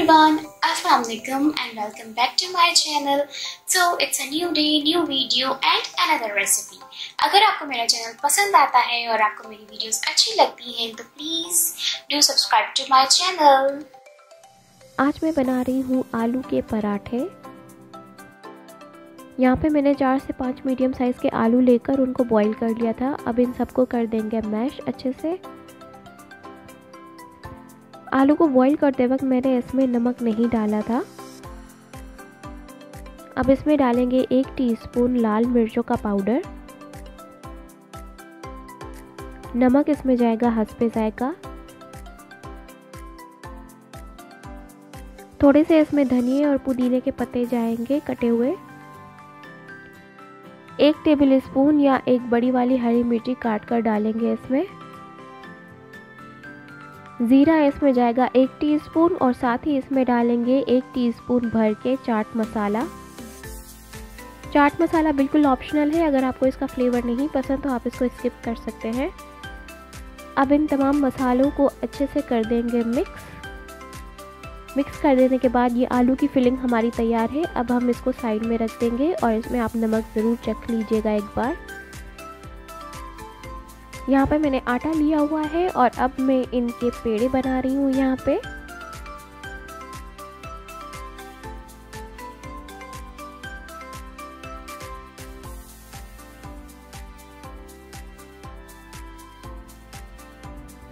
everyone, Assalamualaikum and welcome back to my channel. So it's a new day, new video and another recipe. अगर आपको मेरा channel पसंद आता है और आपको मेरी वीडियोस अच्छी लगती हैं तो please do subscribe to my channel. आज मैं बना रही हूँ आलू के पराठे। यहाँ पे मैंने 4 से 5 मीडियम साइज़ के आलू लेकर उनको बॉईल कर लिया था। अब इन सबको कर देंगे मैश अच्छे से। आलू को बॉईल करते वक्त मैंने इसमें नमक नहीं डाला था। अब इसमें डालेंगे 1 टीस्पून लाल मिर्चों का पाउडर। नमक इसमें जाएगा हस्बे जायका। थोड़े से इसमें धनिए और पुदीने के पत्ते जाएंगे कटे हुए। 1 टेबल स्पून या 1 बड़ी वाली हरी मिर्ची काट कर डालेंगे इसमें। ज़ीरा इसमें जाएगा 1 टीस्पून और साथ ही इसमें डालेंगे 1 टीस्पून भर के चाट मसाला। चाट मसाला बिल्कुल ऑप्शनल है, अगर आपको इसका फ्लेवर नहीं पसंद तो आप इसको स्किप कर सकते हैं। अब इन तमाम मसालों को अच्छे से कर देंगे मिक्स कर देने के बाद ये आलू की फिलिंग हमारी तैयार है। अब हम इसको साइड में रख देंगे और इसमें आप नमक ज़रूर चख लीजिएगा एक बार। यहाँ पे मैंने आटा लिया हुआ है और अब मैं इनके पेड़े बना रही हूँ। यहाँ पे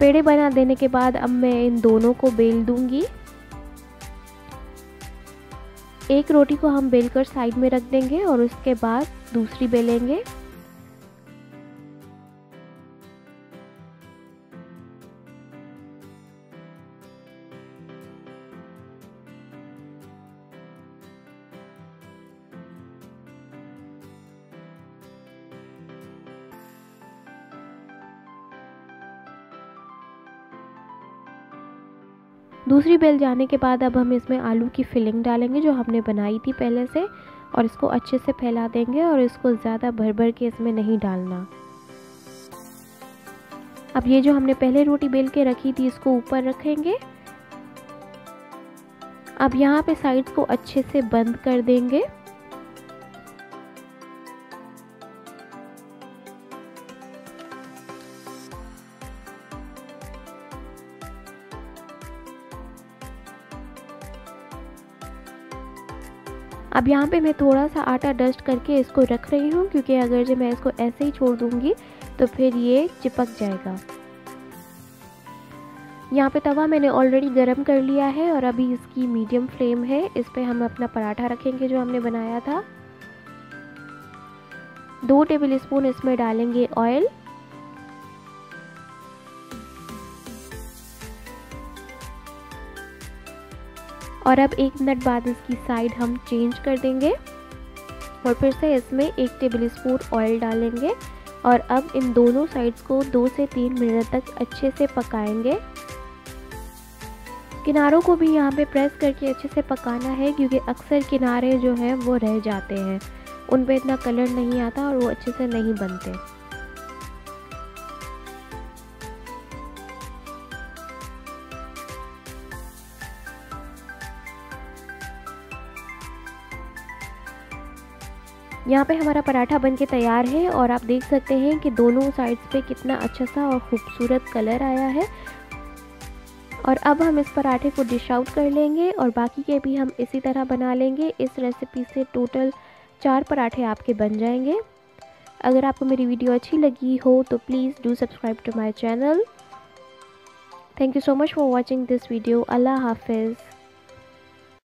पेड़े बना देने के बाद अब मैं इन दोनों को बेल दूंगी। एक रोटी को हम बेलकर साइड में रख देंगे और उसके बाद दूसरी बेलेंगे। दूसरी बेल जाने के बाद अब हम इसमें आलू की फिलिंग डालेंगे जो हमने बनाई थी पहले से, और इसको अच्छे से फैला देंगे और इसको ज़्यादा भर भर के इसमें नहीं डालना। अब ये जो हमने पहले रोटी बेल के रखी थी इसको ऊपर रखेंगे। अब यहाँ पे साइड्स को अच्छे से बंद कर देंगे। अब यहाँ पे मैं थोड़ा सा आटा डस्ट करके इसको रख रही हूँ, क्योंकि अगर जो मैं इसको ऐसे ही छोड़ दूँगी तो फिर ये चिपक जाएगा। यहाँ पे तवा मैंने ऑलरेडी गरम कर लिया है और अभी इसकी मीडियम फ्लेम है। इस पे हम अपना पराठा रखेंगे जो हमने बनाया था। 2 टेबल स्पून इसमें डालेंगे ऑयल। और अब 1 मिनट बाद इसकी साइड हम चेंज कर देंगे और फिर से इसमें 1 टेबल स्पून ऑयल डालेंगे और अब इन दोनों साइड्स को 2 से 3 मिनट तक अच्छे से पकाएंगे। किनारों को भी यहाँ पे प्रेस करके अच्छे से पकाना है, क्योंकि अक्सर किनारे जो हैं वो रह जाते हैं, उन पे इतना कलर नहीं आता और वो अच्छे से नहीं बनते। यहाँ पे हमारा पराठा बनके तैयार है और आप देख सकते हैं कि दोनों साइड्स पे कितना अच्छा सा और खूबसूरत कलर आया है। और अब हम इस पराठे को डिश आउट कर लेंगे और बाकी के भी हम इसी तरह बना लेंगे। इस रेसिपी से टोटल 4 पराठे आपके बन जाएंगे। अगर आपको मेरी वीडियो अच्छी लगी हो तो please do subscribe to my channel. Thank you so much for watching this video. अल्लाह हाफिज़।